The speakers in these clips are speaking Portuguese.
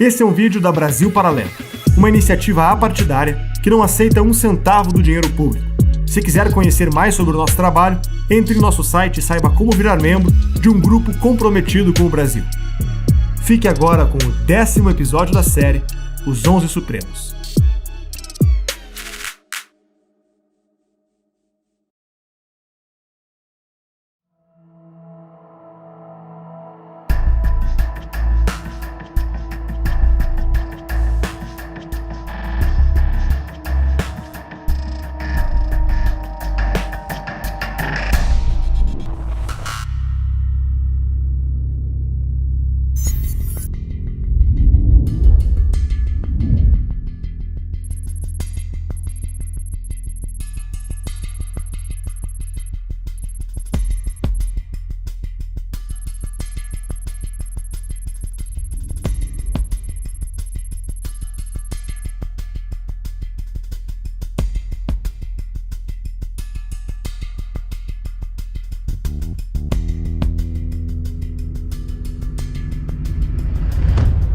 Esse é um vídeo da Brasil Paralelo, uma iniciativa apartidária que não aceita um centavo do dinheiro público. Se quiser conhecer mais sobre o nosso trabalho, entre em nosso site e saiba como virar membro de um grupo comprometido com o Brasil. Fique agora com o 10º episódio da série Os 11 Supremos.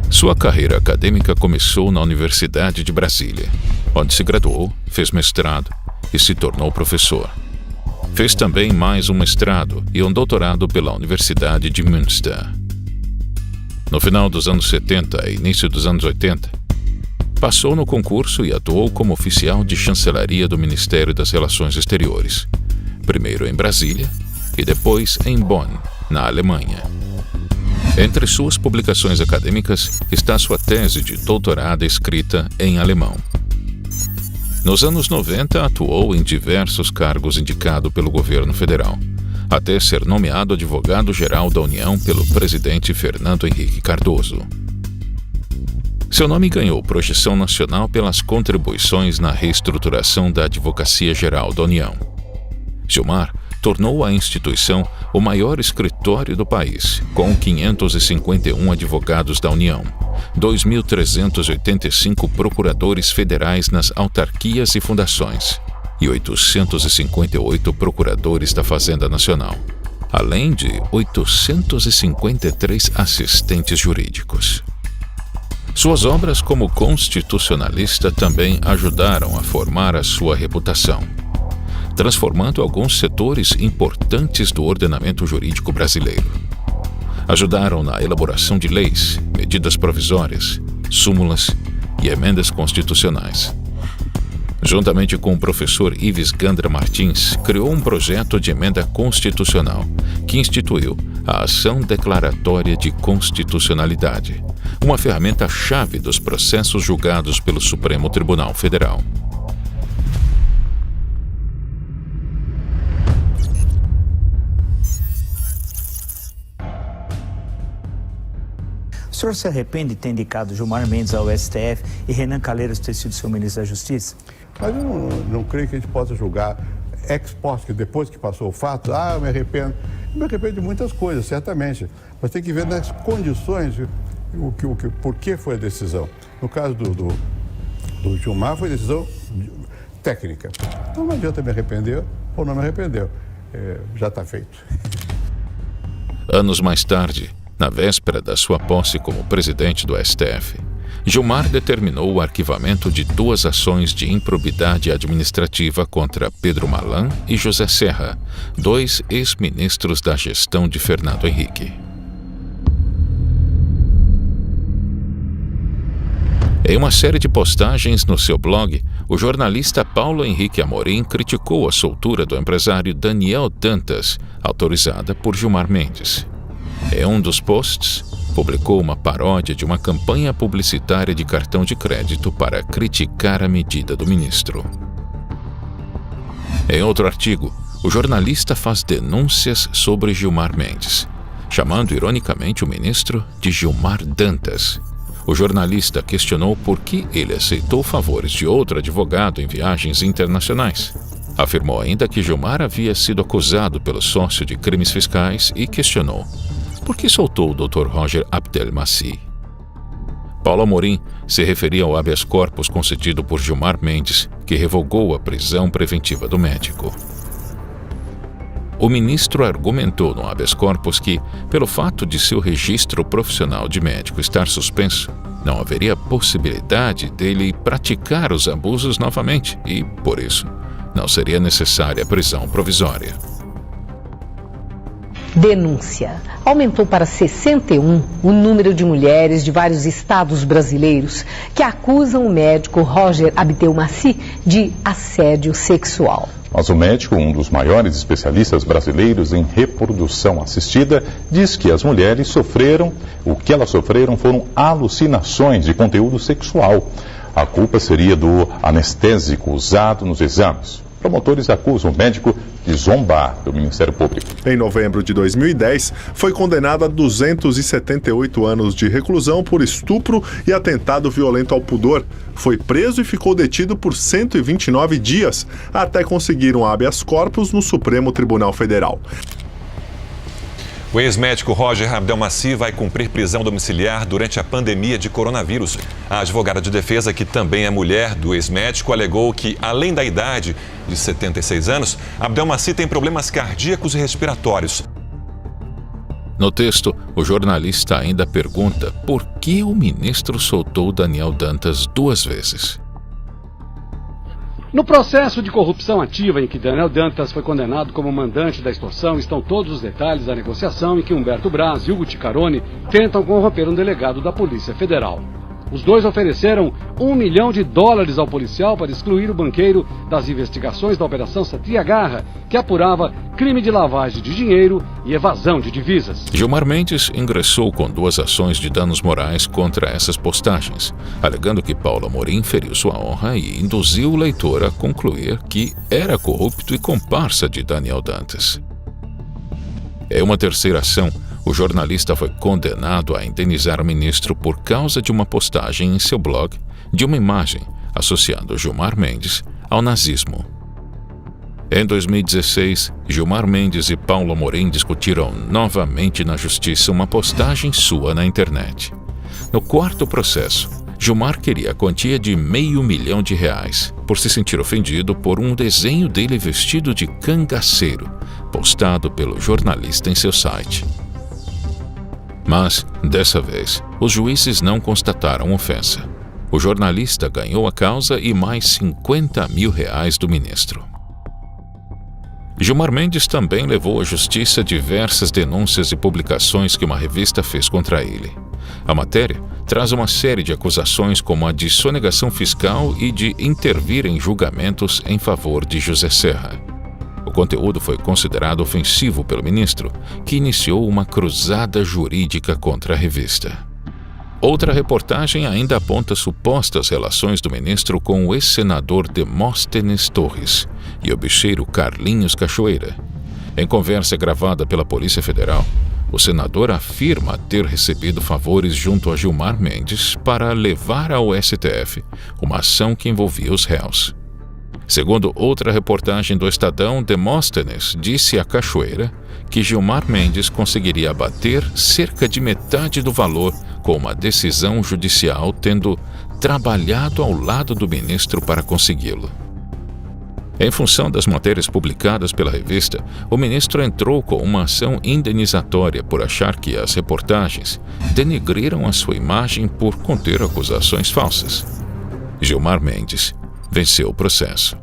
Sua carreira acadêmica começou na Universidade de Brasília, onde se graduou, fez mestrado e se tornou professor. Fez também mais um mestrado e um doutorado pela Universidade de Münster. No final dos anos 70 e início dos anos 80, passou no concurso e atuou como oficial de chancelaria do Ministério das Relações Exteriores, primeiro em Brasília e depois em Bonn, na Alemanha. Entre suas publicações acadêmicas está sua tese de doutorado escrita em alemão. Nos anos 90, atuou em diversos cargos indicados pelo governo federal, até ser nomeado advogado-geral da União pelo presidente Fernando Henrique Cardoso. Seu nome ganhou projeção nacional pelas contribuições na reestruturação da Advocacia Geral da União. Gilmar tornou a instituição o maior escritório do país, com 551 advogados da União, 2.385 procuradores federais nas autarquias e fundações e 858 procuradores da Fazenda Nacional, além de 853 assistentes jurídicos. Suas obras como constitucionalista também ajudaram a formar a sua reputação, transformando alguns setores importantes do ordenamento jurídico brasileiro. Ajudaram na elaboração de leis, medidas provisórias, súmulas e emendas constitucionais. Juntamente com o professor Ives Gandra Martins, criou um projeto de emenda constitucional que instituiu a Ação Declaratória de Constitucionalidade, uma ferramenta-chave dos processos julgados pelo Supremo Tribunal Federal. O senhor se arrepende de ter indicado Gilmar Mendes ao STF e Renan Calheiros ter sido seu ministro da Justiça? Mas eu não creio que a gente possa julgar ex post, que depois que passou o fato, eu me arrependo. Eu me arrependo de muitas coisas, certamente. Mas tem que ver nas condições por que foi a decisão. No caso do Gilmar, foi decisão técnica. Então não adianta me arrepender ou não me arrependeu. Já está feito. Anos mais tarde, na véspera da sua posse como presidente do STF, Gilmar determinou o arquivamento de 2 ações de improbidade administrativa contra Pedro Malan e José Serra, 2 ex-ministros da gestão de Fernando Henrique. Em uma série de postagens no seu blog, o jornalista Paulo Henrique Amorim criticou a soltura do empresário Daniel Dantas, autorizada por Gilmar Mendes. Em um dos posts, publicou uma paródia de uma campanha publicitária de cartão de crédito para criticar a medida do ministro. Em outro artigo, o jornalista faz denúncias sobre Gilmar Mendes, chamando ironicamente o ministro de Gilmar Dantas. O jornalista questionou por que ele aceitou favores de outro advogado em viagens internacionais. Afirmou ainda que Gilmar havia sido acusado pelo sócio de crimes fiscais e questionou por que soltou o Dr. Roger Abdelmaci. Paulo Amorim se referia ao habeas corpus concedido por Gilmar Mendes, que revogou a prisão preventiva do médico. O ministro argumentou no habeas corpus que, pelo fato de seu registro profissional de médico estar suspenso, não haveria possibilidade dele praticar os abusos novamente e, por isso, não seria necessária a prisão provisória. Denúncia. Aumentou para 61 o número de mulheres de vários estados brasileiros que acusam o médico Roger Abdelmaci de assédio sexual. Mas o médico, um dos maiores especialistas brasileiros em reprodução assistida, diz que as mulheres o que elas sofreram foram alucinações de conteúdo sexual. A culpa seria do anestésico usado nos exames. Promotores acusam o médico de zombar do Ministério Público. Em novembro de 2010, foi condenado a 278 anos de reclusão por estupro e atentado violento ao pudor. Foi preso e ficou detido por 129 dias, até conseguir um habeas corpus no Supremo Tribunal Federal. O ex-médico Roger Abdelmaci vai cumprir prisão domiciliar durante a pandemia de coronavírus. A advogada de defesa, que também é mulher do ex-médico, alegou que, além da idade de 76 anos, Abdelmaci tem problemas cardíacos e respiratórios. No texto, o jornalista ainda pergunta por que o ministro soltou Daniel Dantas 2 vezes. No processo de corrupção ativa em que Daniel Dantas foi condenado como mandante da extorsão estão todos os detalhes da negociação em que Humberto Braz e Hugo Ticaroni tentam corromper um delegado da Polícia Federal. Os dois ofereceram $1 milhão ao policial para excluir o banqueiro das investigações da Operação Satyagraha, que apurava crime de lavagem de dinheiro e evasão de divisas. Gilmar Mendes ingressou com 2 ações de danos morais contra essas postagens, alegando que Paulo Amorim feriu sua honra e induziu o leitor a concluir que era corrupto e comparsa de Daniel Dantas. Em uma terceira ação, o jornalista foi condenado a indenizar o ministro por causa de uma postagem em seu blog de uma imagem associando Gilmar Mendes ao nazismo. Em 2016, Gilmar Mendes e Paulo Amorim discutiram novamente na justiça uma postagem sua na internet. No 4º processo, Gilmar queria a quantia de R$500 mil por se sentir ofendido por um desenho dele vestido de cangaceiro, postado pelo jornalista em seu site. Mas, dessa vez, os juízes não constataram ofensa. O jornalista ganhou a causa e mais R$50 mil do ministro. Gilmar Mendes também levou à justiça diversas denúncias e publicações que uma revista fez contra ele. A matéria traz uma série de acusações como a de sonegação fiscal e de intervir em julgamentos em favor de José Serra. O conteúdo foi considerado ofensivo pelo ministro, que iniciou uma cruzada jurídica contra a revista. Outra reportagem ainda aponta supostas relações do ministro com o ex-senador Demóstenes Torres e o bicheiro Carlinhos Cachoeira. Em conversa gravada pela Polícia Federal, o senador afirma ter recebido favores junto a Gilmar Mendes para levar ao STF uma ação que envolvia os réus. Segundo outra reportagem do Estadão, Demóstenes disse a Cachoeira que Gilmar Mendes conseguiria abater cerca de metade do valor com uma decisão judicial, tendo trabalhado ao lado do ministro para consegui-lo. Em função das matérias publicadas pela revista, o ministro entrou com uma ação indenizatória por achar que as reportagens denegriram a sua imagem por conter acusações falsas. Gilmar Mendes venceu o processo.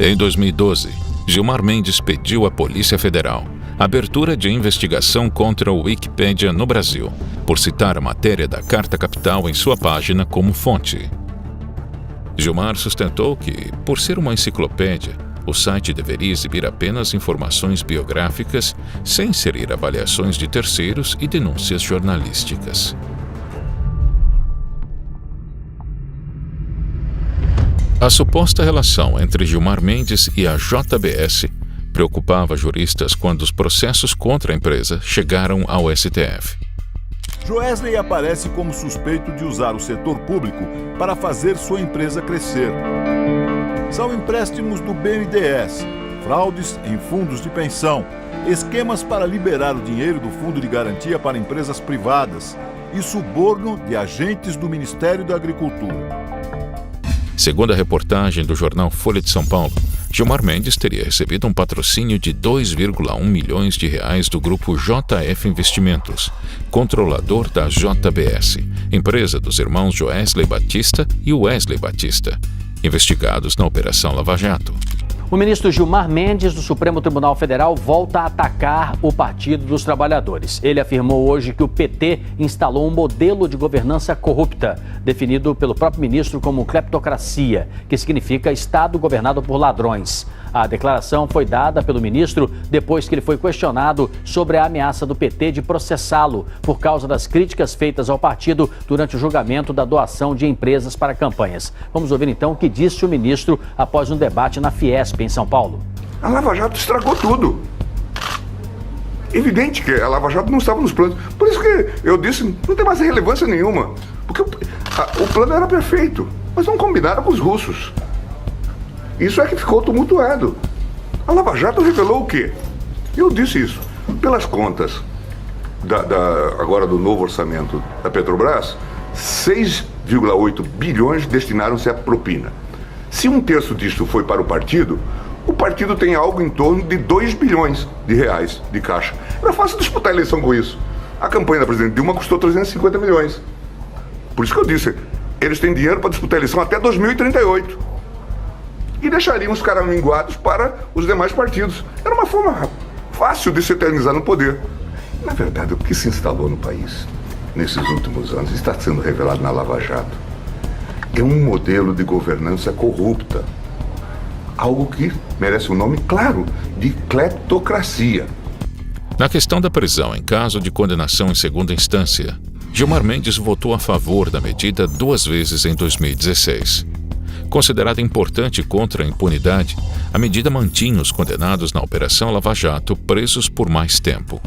Em 2012, Gilmar Mendes pediu à Polícia Federal abertura de investigação contra o Wikipédia no Brasil, por citar a matéria da Carta Capital em sua página como fonte. Gilmar sustentou que, por ser uma enciclopédia, o site deveria exibir apenas informações biográficas, sem inserir avaliações de terceiros e denúncias jornalísticas. A suposta relação entre Gilmar Mendes e a JBS preocupava juristas quando os processos contra a empresa chegaram ao STF. Joesley aparece como suspeito de usar o setor público para fazer sua empresa crescer. São empréstimos do BNDES, fraudes em fundos de pensão, esquemas para liberar o dinheiro do Fundo de Garantia para empresas privadas e suborno de agentes do Ministério da Agricultura. Segundo a reportagem do jornal Folha de São Paulo, Gilmar Mendes teria recebido um patrocínio de 2,1 milhões de reais do grupo JF Investimentos, controlador da JBS, empresa dos irmãos Joesley Batista e Wesley Batista, investigados na Operação Lava Jato. O ministro Gilmar Mendes, do Supremo Tribunal Federal, volta a atacar o Partido dos Trabalhadores. Ele afirmou hoje que o PT instalou um modelo de governança corrupta, definido pelo próprio ministro como cleptocracia, que significa Estado governado por ladrões. A declaração foi dada pelo ministro depois que ele foi questionado sobre a ameaça do PT de processá-lo por causa das críticas feitas ao partido durante o julgamento da doação de empresas para campanhas. Vamos ouvir então o que disse o ministro após um debate na Fiesp, em São Paulo. A Lava Jato estragou tudo. Evidente que a Lava Jato não estava nos planos. Por isso que eu disse, não tem mais relevância nenhuma. Porque o plano era perfeito, mas não combinaram com os russos. Isso é que ficou tumultuado. A Lava Jato revelou o quê? Eu disse isso. Pelas contas agora do novo orçamento da Petrobras, 6,8 bilhões destinaram-se à propina. Se 1/3 disso foi para o partido tem algo em torno de 2 bilhões de reais de caixa. Era fácil disputar a eleição com isso. A campanha da presidente Dilma custou 350 milhões. Por isso que eu disse, eles têm dinheiro para disputar a eleição até 2038. E deixariam os caraminguados para os demais partidos. Era uma forma fácil de se eternizar no poder. Na verdade, o que se instalou no país nesses últimos anos está sendo revelado na Lava Jato. É um modelo de governança corrupta. Algo que merece um nome claro, de cleptocracia. Na questão da prisão em caso de condenação em segunda instância, Gilmar Mendes votou a favor da medida 2 vezes em 2016. Considerada importante contra a impunidade, a medida mantinha os condenados na Operação Lava Jato presos por mais tempo.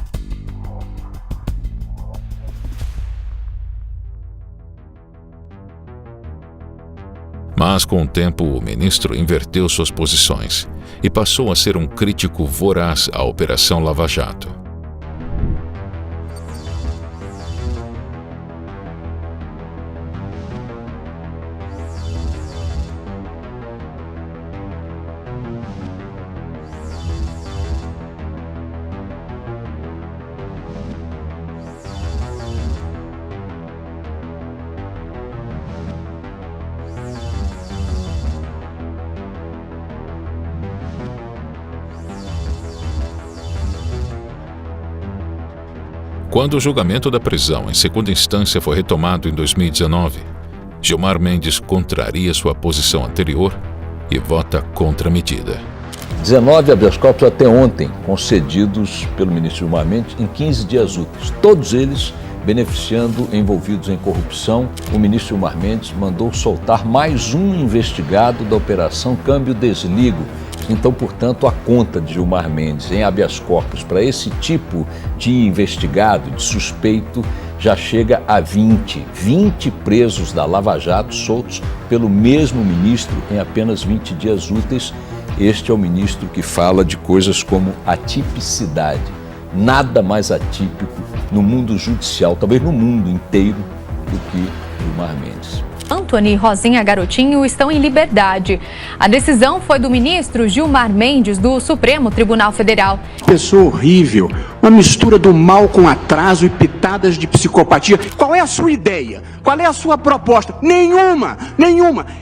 Mas, com o tempo, o ministro inverteu suas posições e passou a ser um crítico voraz à Operação Lava Jato. Quando o julgamento da prisão em segunda instância foi retomado em 2019, Gilmar Mendes contraria sua posição anterior e vota contra a medida. 19 habeas corpus até ontem, concedidos pelo ministro Gilmar Mendes em 15 dias úteis. Todos eles beneficiando envolvidos em corrupção. O ministro Gilmar Mendes mandou soltar mais um investigado da Operação Câmbio Desligo. Então, portanto, a conta de Gilmar Mendes em habeas corpus para esse tipo de investigado, de suspeito, já chega a 20 presos da Lava Jato soltos pelo mesmo ministro em apenas 20 dias úteis. Este é o ministro que fala de coisas como atipicidade. Nada mais atípico no mundo judicial, talvez no mundo inteiro, do que Gilmar Mendes. Antony e Rosinha Garotinho estão em liberdade. A decisão foi do ministro Gilmar Mendes, do Supremo Tribunal Federal. Pessoa horrível, uma mistura do mal com atraso e pitadas de psicopatia. Qual é a sua ideia? Qual é a sua proposta? Nenhuma.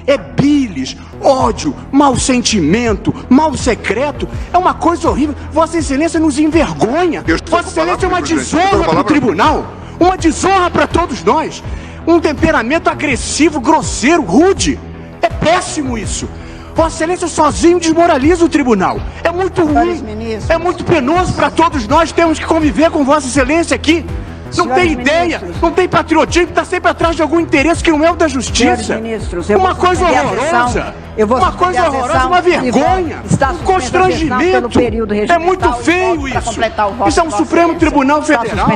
É bilis, ódio, mau sentimento, mal secreto. É uma coisa horrível. Vossa Excelência nos envergonha. Vossa Excelência é uma desonra para o tribunal. Uma desonra para todos nós. Um temperamento agressivo, grosseiro, rude. É péssimo isso. Vossa Excelência sozinho desmoraliza o tribunal. É muito ruim, é muito penoso para todos nós. Temos que conviver com Vossa Excelência aqui. Não tem ideia, não tem patriotismo, está sempre atrás de algum interesse que não é o da justiça. Uma coisa horrorosa. Uma coisa horrorosa, uma vergonha, um constrangimento. É muito feio isso. Isso é um Supremo Tribunal Federal.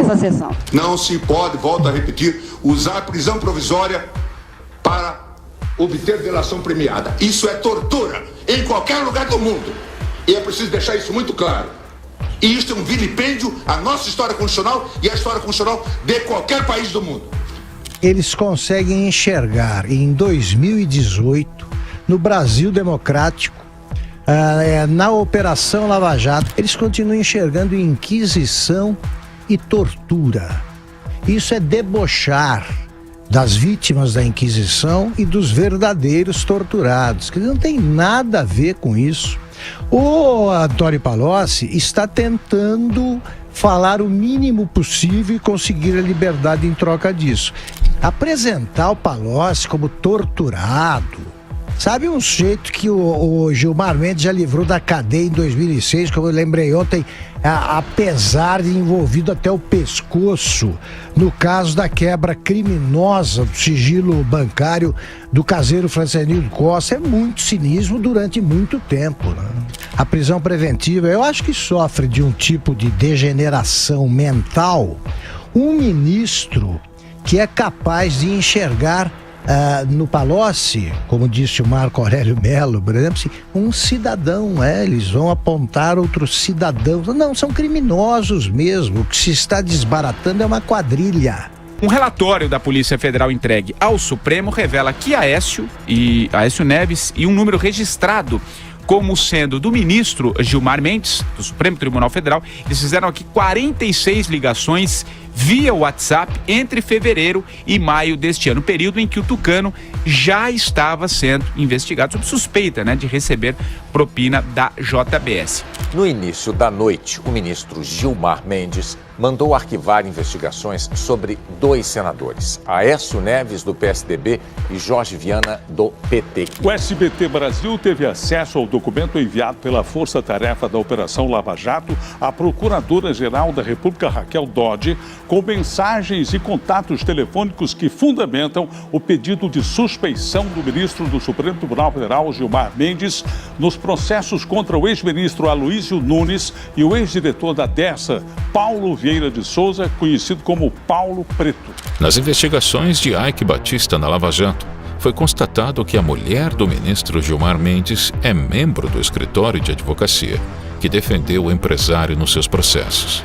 Não se pode, volto a repetir, usar a prisão provisória para obter delação premiada. Isso é tortura em qualquer lugar do mundo. E é preciso deixar isso muito claro. E isso é um vilipêndio à nossa história constitucional e à história constitucional de qualquer país do mundo. Eles conseguem enxergar em 2018, no Brasil democrático, na Operação Lava Jato, eles continuam enxergando inquisição e tortura. Isso é debochar das vítimas da Inquisição e dos verdadeiros torturados, que não tem nada a ver com isso. O Antônio Palocci está tentando falar o mínimo possível e conseguir a liberdade em troca disso. Apresentar o Palocci como torturado, sabe, um sujeito que o Gilmar Mendes já livrou da cadeia em 2006, como eu lembrei ontem, apesar de envolvido até o pescoço no caso da quebra criminosa do sigilo bancário do caseiro Francisco Costa. É muito cinismo durante muito tempo, né? A prisão preventiva, eu acho que sofre de um tipo de degeneração mental um ministro que é capaz de enxergar no Palocci, como disse o Marco Aurélio Mello, por exemplo, um cidadão, eles vão apontar outros cidadãos. Não, são criminosos mesmo. O que se está desbaratando é uma quadrilha. Um relatório da Polícia Federal entregue ao Supremo revela que Aécio Neves e um número registrado como sendo do ministro Gilmar Mendes, do Supremo Tribunal Federal, eles fizeram aqui 46 ligações via WhatsApp entre fevereiro e maio deste ano, período em que o tucano já estava sendo investigado sob suspeita, de receber propina da JBS. No início da noite, o ministro Gilmar Mendes mandou arquivar investigações sobre 2 senadores, Aécio Neves, do PSDB, e Jorge Viana, do PT. O SBT Brasil teve acesso ao documento enviado pela Força Tarefa da Operação Lava Jato à Procuradora-Geral da República, Raquel Dodge, com mensagens e contatos telefônicos que fundamentam o pedido de suspeição do ministro do Supremo Tribunal Federal, Gilmar Mendes, nos processos contra o ex-ministro Aloísio Nunes e o ex-diretor da DERSA, Paulo Vieira de Souza, conhecido como Paulo Preto. Nas investigações de Eike Batista na Lava Jato, foi constatado que a mulher do ministro Gilmar Mendes é membro do escritório de advocacia, que defendeu o empresário nos seus processos.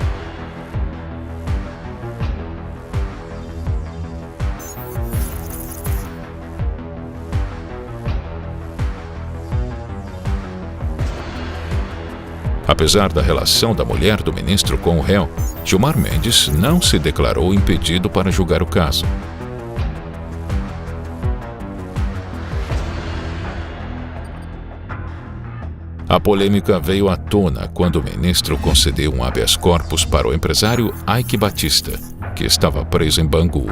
Apesar da relação da mulher do ministro com o réu, Gilmar Mendes não se declarou impedido para julgar o caso. A polêmica veio à tona quando o ministro concedeu um habeas corpus para o empresário Eike Batista, que estava preso em Bangu.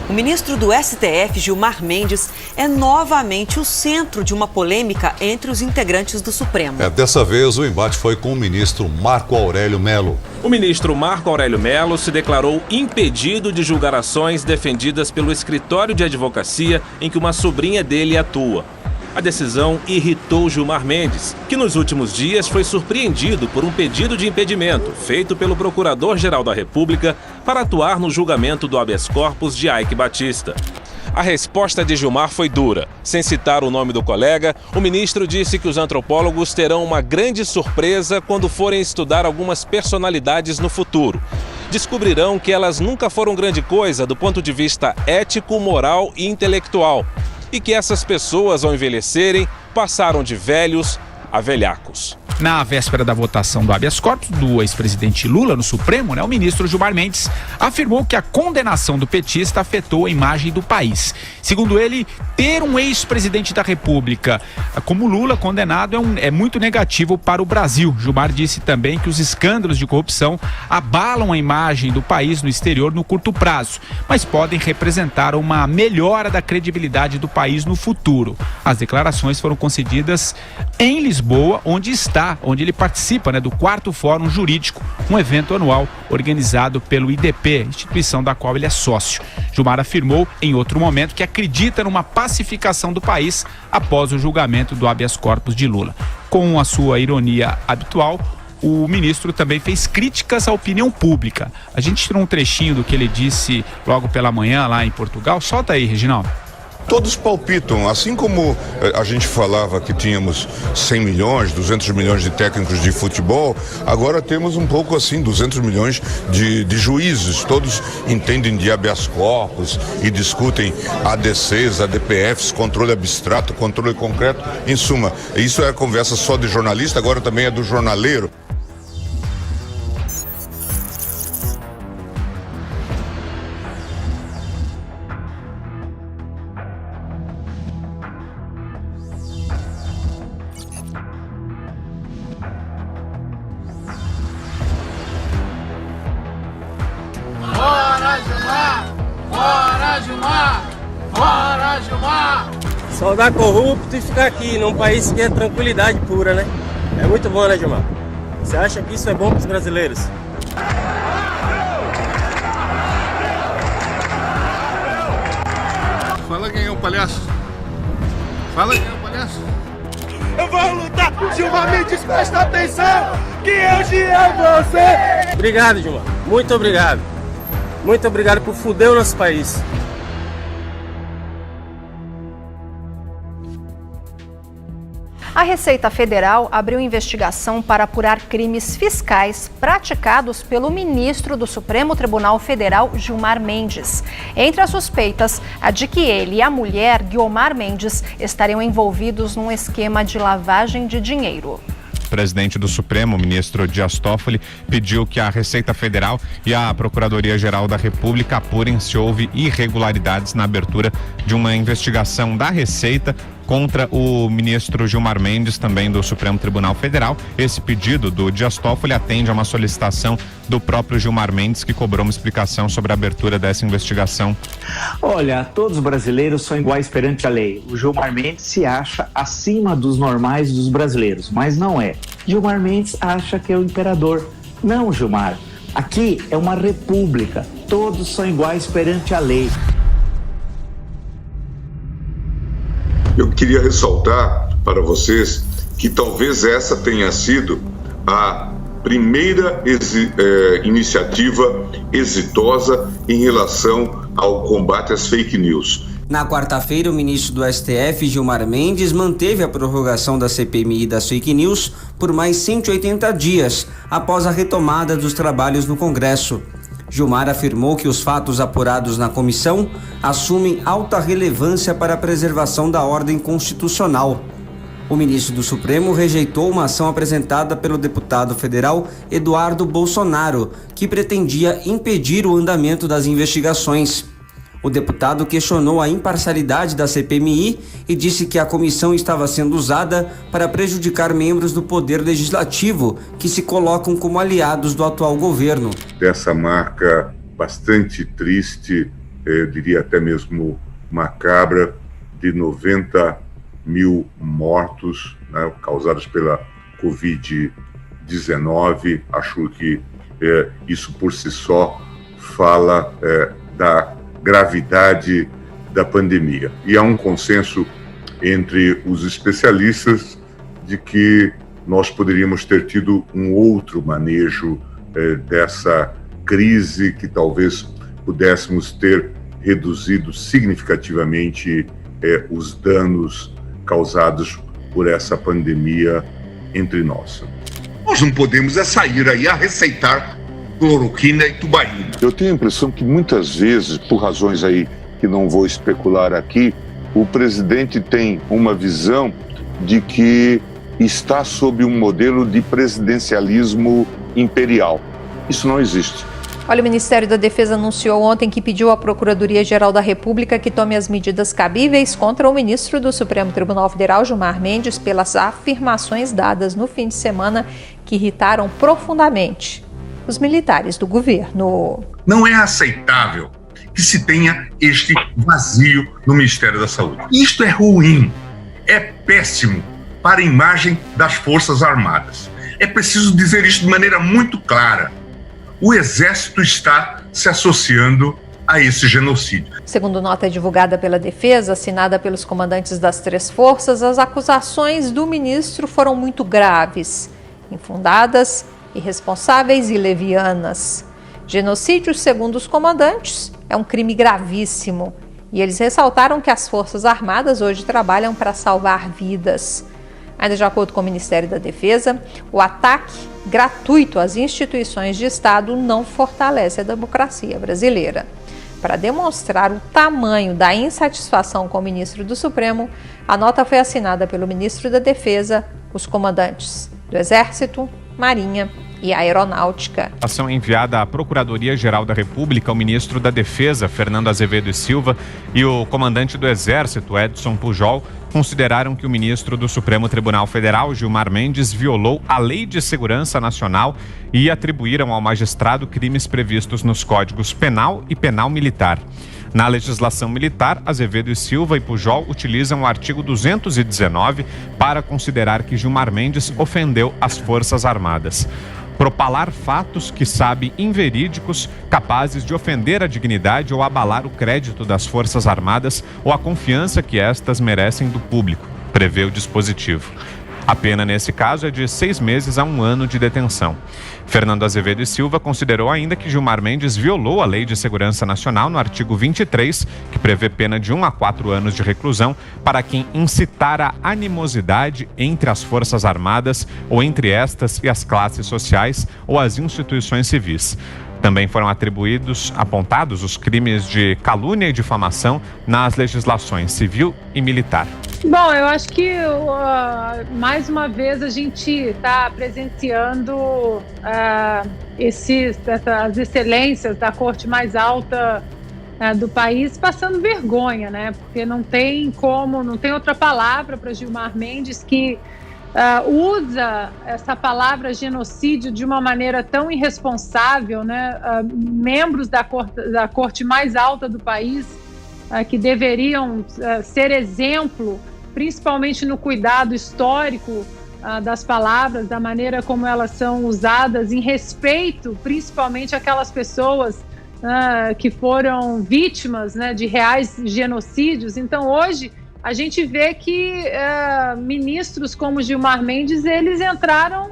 O ministro do STF, Gilmar Mendes, é novamente o centro de uma polêmica entre os integrantes do Supremo. Dessa vez, o embate foi com o ministro Marco Aurélio Mello. O ministro Marco Aurélio Mello se declarou impedido de julgar ações defendidas pelo escritório de advocacia em que uma sobrinha dele atua. A decisão irritou Gilmar Mendes, que nos últimos dias foi surpreendido por um pedido de impedimento feito pelo Procurador-Geral da República para atuar no julgamento do habeas corpus de Eike Batista. A resposta de Gilmar foi dura. Sem citar o nome do colega, o ministro disse que os antropólogos terão uma grande surpresa quando forem estudar algumas personalidades no futuro. Descobrirão que elas nunca foram grande coisa do ponto de vista ético, moral e intelectual. E que essas pessoas, ao envelhecerem, passaram de velhos a velhacos. Na véspera da votação do habeas corpus do ex-presidente Lula no Supremo, o ministro Gilmar Mendes afirmou que a condenação do petista afetou a imagem do país. Segundo ele, ter um ex-presidente da República como Lula condenado é muito negativo para o Brasil. Gilmar disse também que os escândalos de corrupção abalam a imagem do país no exterior no curto prazo, mas podem representar uma melhora da credibilidade do país no futuro. As declarações foram concedidas em Lisboa, onde ele participa do 4º Fórum Jurídico, um evento anual organizado pelo IDP, instituição da qual ele é sócio. Gilmar afirmou em outro momento que acredita numa pacificação do país após o julgamento do habeas corpus de Lula. Com a sua ironia habitual, o ministro também fez críticas à opinião pública. A gente tirou um trechinho do que ele disse logo pela manhã lá em Portugal. Solta aí, Reginaldo. Todos palpitam, assim como a gente falava que tínhamos 100 milhões, 200 milhões de técnicos de futebol, agora temos um pouco assim, 200 milhões de juízes. Todos entendem de habeas corpus e discutem ADCs, ADPFs, controle abstrato, controle concreto. Em suma, isso é a conversa só de jornalista, agora também é do jornaleiro. Soldar corrupto e ficar aqui num país que é tranquilidade pura, né? É muito bom, né, Gilmar? Você acha que isso é bom para os brasileiros? Fala quem é o palhaço. Fala quem é o palhaço. Eu vou lutar! Gilmar Mendes, presta atenção! Que hoje é você! Obrigado, Gilmar. Muito obrigado. Muito obrigado por fuder o nosso país. A Receita Federal abriu investigação para apurar crimes fiscais praticados pelo ministro do Supremo Tribunal Federal, Gilmar Mendes. Entre as suspeitas, a de que ele e a mulher, Guiomar Mendes, estariam envolvidos num esquema de lavagem de dinheiro. O presidente do Supremo, o ministro Dias Toffoli, pediu que a Receita Federal e a Procuradoria-Geral da República apurem se houve irregularidades na abertura de uma investigação da Receita contra o ministro Gilmar Mendes, também do Supremo Tribunal Federal. Esse pedido do Dias Toffoli atende a uma solicitação do próprio Gilmar Mendes, que cobrou uma explicação sobre a abertura dessa investigação. Olha, todos os brasileiros são iguais perante a lei. O Gilmar Mendes se acha acima dos normais dos brasileiros, mas não é. Gilmar Mendes acha que é o imperador. Não, Gilmar. Aqui é uma república. Todos são iguais perante a lei. Eu queria ressaltar para vocês que talvez essa tenha sido a primeira iniciativa exitosa em relação ao combate às fake news. Na quarta-feira, o ministro do STF, Gilmar Mendes, manteve a prorrogação da CPMI das fake news por mais 180 dias, após a retomada dos trabalhos no Congresso. Gilmar afirmou que os fatos apurados na comissão assumem alta relevância para a preservação da ordem constitucional. O ministro do Supremo rejeitou uma ação apresentada pelo deputado federal Eduardo Bolsonaro, que pretendia impedir o andamento das investigações. O deputado questionou a imparcialidade da CPMI e disse que a comissão estava sendo usada para prejudicar membros do Poder Legislativo que se colocam como aliados do atual governo. Dessa marca bastante triste, eu diria até mesmo macabra, de 90 mil mortos, né, causados pela Covid-19. Acho que isso por si só fala da gravidade da pandemia. E há um consenso entre os especialistas de que nós poderíamos ter tido um outro manejo dessa crise, que talvez pudéssemos ter reduzido significativamente os danos causados por essa pandemia entre nós. Nós não podemos sair aí a receitar cloroquina e tubaína. Eu tenho a impressão que muitas vezes, por razões aí que não vou especular aqui, o presidente tem uma visão de que está sob um modelo de presidencialismo imperial. Isso não existe. Olha, o Ministério da Defesa anunciou ontem que pediu à Procuradoria-Geral da República que tome as medidas cabíveis contra o ministro do Supremo Tribunal Federal, Gilmar Mendes, pelas afirmações dadas no fim de semana que irritaram profundamente os militares do governo. Não é aceitável que se tenha este vazio no Ministério da Saúde. Isto é ruim, é péssimo para a imagem das Forças Armadas. É preciso dizer isso de maneira muito clara. O Exército está se associando a esse genocídio. Segundo nota divulgada pela Defesa, assinada pelos comandantes das 3 forças, as acusações do ministro foram muito graves, infundadas, irresponsáveis e levianas. Genocídio, segundo os comandantes, é um crime gravíssimo E eles ressaltaram que as Forças Armadas hoje trabalham para salvar vidas. Ainda de acordo com o Ministério da Defesa, o ataque gratuito às instituições de Estado não fortalece a democracia brasileira. Para demonstrar o tamanho da insatisfação com o ministro do Supremo, a nota foi assinada pelo ministro da Defesa, os comandantes do Exército, Marinha e Aeronáutica. A ação enviada à Procuradoria-Geral da República, o ministro da Defesa, Fernando Azevedo e Silva, e o comandante do Exército, Edson Pujol, consideraram que o ministro do Supremo Tribunal Federal, Gilmar Mendes, violou a Lei de Segurança Nacional e atribuíram ao magistrado crimes previstos nos códigos Penal e Penal Militar. Na legislação militar, Azevedo e Silva e Pujol utilizam o artigo 219 para considerar que Gilmar Mendes ofendeu as Forças Armadas. Propalar fatos que sabe inverídicos, capazes de ofender a dignidade ou abalar o crédito das Forças Armadas ou a confiança que estas merecem do público, prevê o dispositivo. A pena, nesse caso, é de 6 meses a 1 ano de detenção. Fernando Azevedo e Silva considerou ainda que Gilmar Mendes violou a Lei de Segurança Nacional no artigo 23, que prevê pena de 1 a 4 anos de reclusão para quem incitar a animosidade entre as Forças Armadas ou entre estas e as classes sociais ou as instituições civis. Também foram apontados os crimes de calúnia e difamação nas legislações civil e militar. Bom, eu acho que mais uma vez a gente está presenciando as excelências da corte mais alta do país passando vergonha, né? Porque não tem outra palavra para Gilmar Mendes que usa essa palavra genocídio de uma maneira tão irresponsável, né? Membros da corte mais alta do país que deveriam ser exemplo, principalmente no cuidado histórico das palavras, da maneira como elas são usadas, em respeito principalmente àquelas pessoas que foram vítimas, né, de reais genocídios. Então hoje a gente vê que ministros como Gilmar Mendes, eles entraram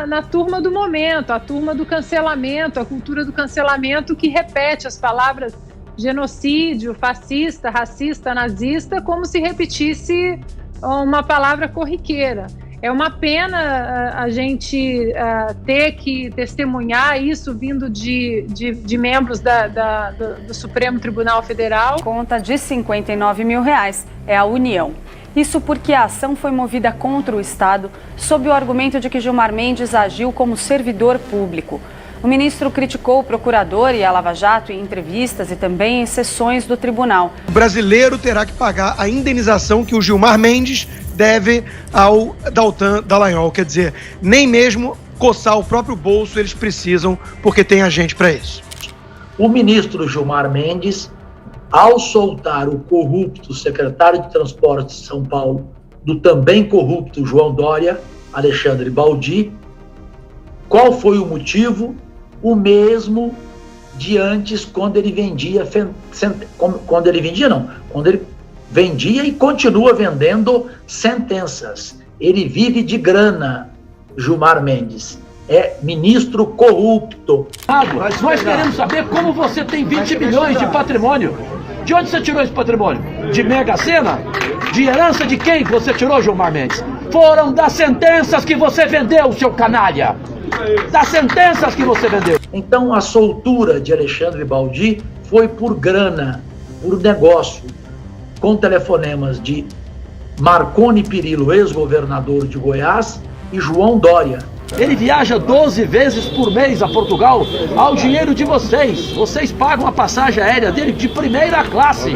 na turma do momento, a turma do cancelamento, a cultura do cancelamento que repete as palavras genocídio, fascista, racista, nazista, como se repetisse uma palavra corriqueira. É uma pena a gente ter que testemunhar isso vindo de membros do Supremo Tribunal Federal. Conta de R$59 mil é a União. Isso porque a ação foi movida contra o Estado sob o argumento de que Gilmar Mendes agiu como servidor público. O ministro criticou o procurador e a Lava Jato em entrevistas e também em sessões do tribunal. O brasileiro terá que pagar a indenização que o Gilmar Mendes deve ao Deltan Dallagnol. Quer dizer, nem mesmo coçar o próprio bolso eles precisam, porque tem agente para isso. O ministro Gilmar Mendes, ao soltar o corrupto secretário de Transportes de São Paulo, do também corrupto João Dória, Alexandre Baldi, qual foi o motivo? O mesmo de antes, quando ele vendia vendia e continua vendendo sentenças. Ele vive de grana, Gilmar Mendes. É ministro corrupto. Nós queremos saber como você tem 20 milhões de patrimônio. De onde você tirou esse patrimônio? De Mega Sena? De herança de quem você tirou, Gilmar Mendes? Foram das sentenças que você vendeu, seu canalha! Das sentenças que você vendeu. Então a soltura de Alexandre Baldi foi por grana, por negócio, com telefonemas de Marconi Perillo, ex-governador de Goiás, e João Dória. Ele viaja 12 vezes por mês a Portugal ao dinheiro de vocês. Vocês pagam a passagem aérea dele de primeira classe.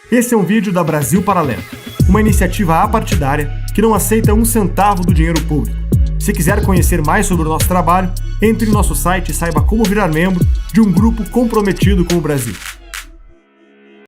Esse é um vídeo da Brasil Paralelo, uma iniciativa apartidária que não aceita um centavo do dinheiro público. Se quiser conhecer mais sobre o nosso trabalho, entre em nosso site e saiba como virar membro de um grupo comprometido com o Brasil.